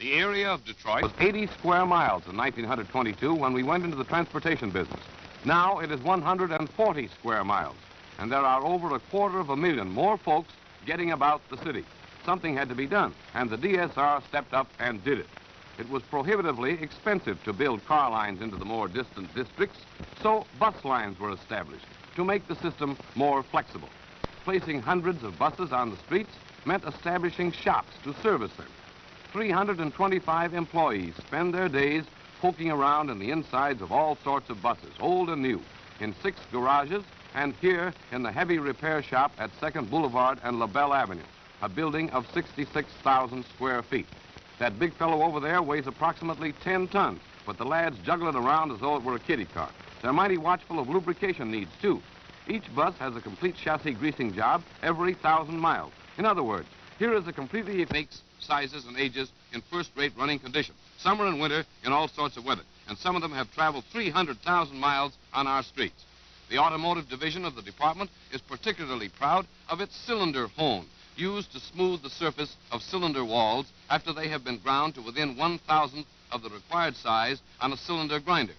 The area of Detroit was 80 square miles in 1922 when we went into the transportation business. Now it is 140 square miles, and there are over 250,000 more folks getting about the city. Something had to be done, and the DSR stepped up and did it. It was prohibitively expensive to build car lines into the more distant districts, so bus lines were established to make the system more flexible. Placing hundreds of buses on the streets meant establishing shops to service them. 325 employees spend their days poking around in the insides of all sorts of buses, old and new, in 6 garages and here in the heavy repair shop at 2nd Boulevard and LaBelle Avenue, a building of 66,000 square feet. That big fellow over there weighs approximately 10 tons, but the lads juggle it around as though it were a kiddie car. They're mighty watchful of lubrication needs, too. Each bus has a complete chassis greasing job every 1,000 miles. In other words, here is a completely makes, sizes, and ages in first-rate running condition, summer and winter in all sorts of weather, and some of them have traveled 300,000 miles on our streets. The automotive division of the department is particularly proud of its cylinder hone, used to smooth the surface of cylinder walls after they have been ground to within 1,000th of the required size on a cylinder grinder.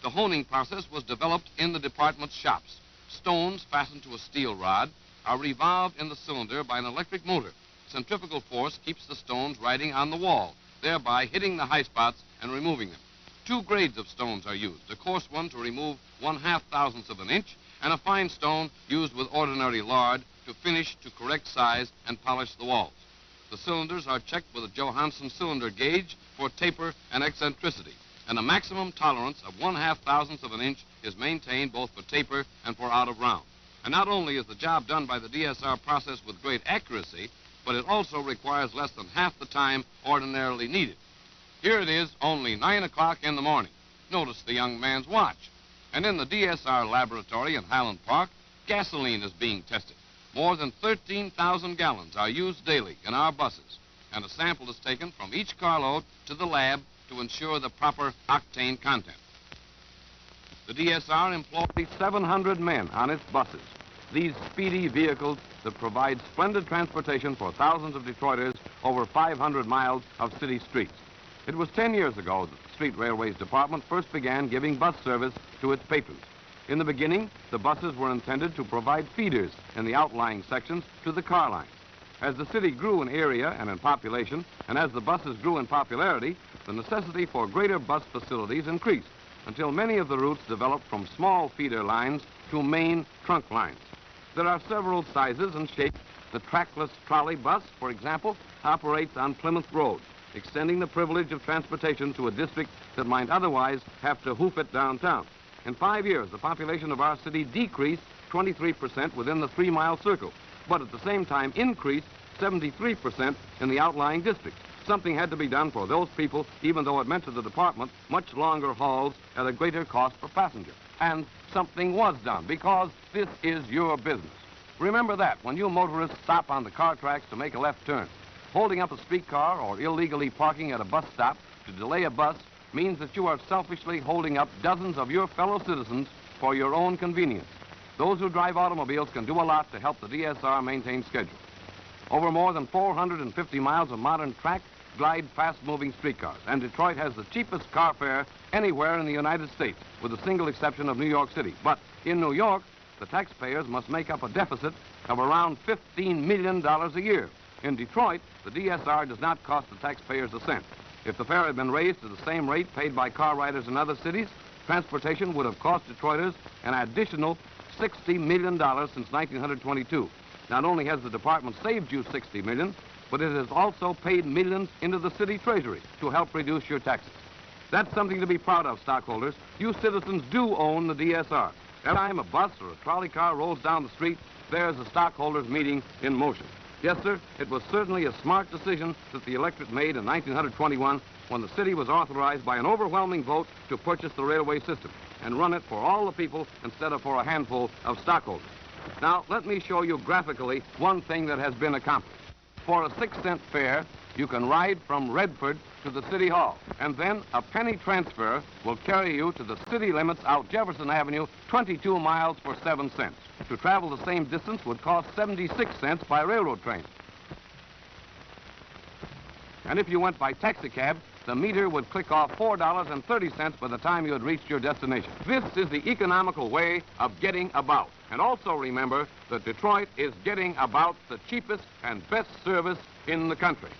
The honing process was developed in the department's shops. Stones fastened to a steel rod are revolved in the cylinder by an electric motor. Centrifugal force keeps the stones riding on the wall, thereby hitting the high spots and removing them. 2 grades of stones are used, a coarse one to remove 1/2,000th of an inch, and a fine stone used with ordinary lard to finish to correct size and polish the walls. The cylinders are checked with a Johansson cylinder gauge for taper and eccentricity, and a maximum tolerance of 1/2,000th of an inch is maintained both for taper and for out of round. And not only is the job done by the DSR process with great accuracy, but it also requires less than half the time ordinarily needed. Here it is, only 9 o'clock in the morning. Notice the young man's watch. And in the DSR laboratory in Highland Park, gasoline is being tested. More than 13,000 gallons are used daily in our buses, and a sample is taken from each carload to the lab to ensure the proper octane content. The DSR employs 700 men on its buses, these speedy vehicles that provide splendid transportation for thousands of Detroiters over 500 miles of city streets. It was 10 years ago that the Street Railways Department first began giving bus service to its patrons. In the beginning, the buses were intended to provide feeders in the outlying sections to the car lines. As the city grew in area and in population, and as the buses grew in popularity, the necessity for greater bus facilities increased, until many of the routes developed from small feeder lines to main trunk lines. There are several sizes and shapes. The trackless trolley bus, for example, operates on Plymouth Road, extending the privilege of transportation to a district that might otherwise have to hoof it downtown. In 5 years, the population of our city decreased 23% within the 3-mile circle, but at the same time increased 73% in the outlying districts. Something had to be done for those people, even though it meant to the department much longer hauls at a greater cost per passenger. And something was done, because this is your business. Remember that when you motorists stop on the car tracks to make a left turn. Holding up a streetcar or illegally parking at a bus stop to delay a bus means that you are selfishly holding up dozens of your fellow citizens for your own convenience. Those who drive automobiles can do a lot to help the DSR maintain schedule. Over more than 450 miles of modern track glide fast-moving streetcars, and Detroit has the cheapest car fare anywhere in the United States, with the single exception of New York City. But in New York, the taxpayers must make up a deficit of around $15 million a year. In Detroit, the DSR does not cost the taxpayers a cent. If the fare had been raised to the same rate paid by car riders in other cities, transportation would have cost Detroiters an additional $60 million since 1922. Not only has the department saved you $60 million, but it has also paid millions into the city treasury to help reduce your taxes. That's something to be proud of, stockholders. You citizens do own the DSR. Every time a bus or a trolley car rolls down the street, there's a stockholders meeting in motion. Yes, sir, it was certainly a smart decision that the electorate made in 1921 when the city was authorized by an overwhelming vote to purchase the railway system and run it for all the people instead of for a handful of stockholders. Now, let me show you graphically one thing that has been accomplished. For a 6-cent fare, you can ride from Redford to the City Hall, and then a penny transfer will carry you to the city limits out Jefferson Avenue, 22 miles for 7 cents. To travel the same distance would cost 76 cents by railroad train. And if you went by taxicab, the meter would click off $4.30 by the time you had reached your destination. This is the economical way of getting about. And also remember that Detroit is getting about the cheapest and best service in the country.